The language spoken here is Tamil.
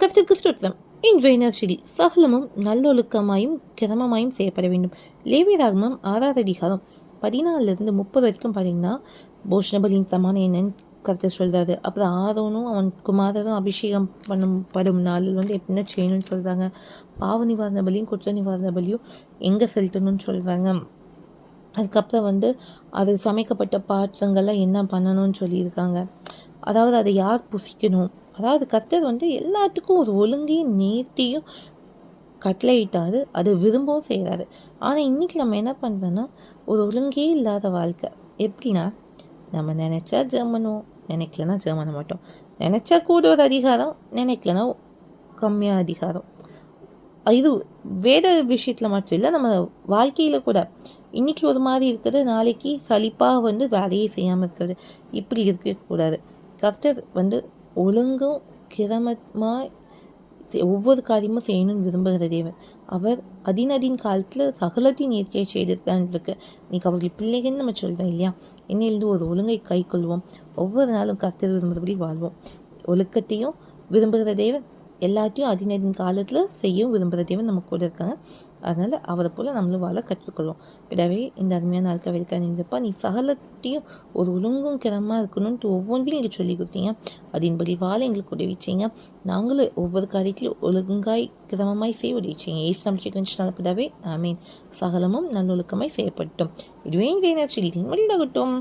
கருத்துக்கு சுற்றம் இன்றைய நற்செய்தி சகலமும் நல்லொழுக்கமாயும் கிரமமாயும் செய்யப்பட வேண்டும். லேவியராகமம் 6வது அதிகாரம் 14 30 வரைக்கும் பார்த்தீங்கன்னா போஷணபலியின் சமான என்னன்னு கருத்து சொல்றாரு. அப்புறம் ஆரோனும் அவன் குமாரரும் அபிஷேகம் படும் நாளில் என்ன செய்யணும்னு சொல்றாங்க. பாவ நிவாரண பலியும் குற்ற நிவாரண பலியும் எங்கே செலுத்தணும்னு சொல்றாங்க. அதுக்கப்புறம் அது சமைக்கப்பட்ட பாத்திரங்கள்லாம் என்ன பண்ணணும்னு சொல்லியிருக்காங்க. அதாவது அதை யார் புசிக்கணும், அதாவது கர்த்தர் எல்லாத்துக்கும் ஒரு ஒழுங்கையும் நேர்த்தியும் கட்டளையிட்டாரு, அது விரும்பவும் செய்கிறாரு. ஆனால் இன்னைக்கு நம்ம என்ன பண்ணுறோன்னா ஒரு ஒழுங்கே இல்லாத வாழ்க்கை. எப்படின்னா நம்ம நினச்சா ஜெர்மனும் நினைக்கலன்னா ஜெர்மன மாட்டோம், நினச்சா கூட ஒரு அதிகாரம் நினைக்கலன்னா கம்மியாக அதிகாரம். இது வேத விஷயத்தில் மட்டும் இல்லை, நம்ம வாழ்க்கையில் கூட இன்னைக்கு ஒரு மாதிரி இருக்கிறது, நாளைக்கு சலிப்பாக வேலையே செய்யாமல் இருக்கிறது. இப்படி இருக்கக்கூடாது. கர்த்தர் ஒழுங்கும் கிரமமாய் ஒவ்வொரு காரியமும் செய்யணும்னு விரும்புகிற தேவன். அவர் அதின் காலத்தில் சகலத்தையும் நேர்த்தியை செய்துதான் இருக்கு. இன்னைக்கு அவர்கள் பிள்ளைகள்னு நம்ம சொல்கிறோம் இல்லையா. இன்னிலிருந்து ஒரு ஒழுங்கை கை கொள்வோம். ஒவ்வொரு நாளும் கர்த்தர் விரும்புகிறபடி வாழ்வோம். ஒழுக்கத்தையும் விரும்புகிற தேவன், எல்லாத்தையும் அதின் காலத்தில் செய்யவும் விரும்புகிற தேவன் நம்ம கூட இருக்காங்க. அதனால் அவரை போல் நம்மளும் வாழ கற்றுக்கொள்வோம். பிறவே இந்த அருமையான நாட்கள் இருக்காதுப்பா, நீ சகலத்தையும் ஒரு ஒழுங்கும் கிரமமாக இருக்கணும்ட்டு ஒவ்வொன்றையும் எங்களுக்கு சொல்லி கொடுத்தீங்க. அதன்படி வாழ எங்களுக்கு உதவி செய்யுங்க. நாங்களும் ஒவ்வொரு காரியத்திலும் ஒழுங்காய் கிரமமாய் செய்ய உதவி செய்யுங்க. ஏசு சமைச்சிக்கணும் பிறவே ஆமீன். சகலமும் நல்லொழுக்கமாய் செய்யப்பட்டோம். இதுவே இந்த சொல்லி வழியாகட்டும்.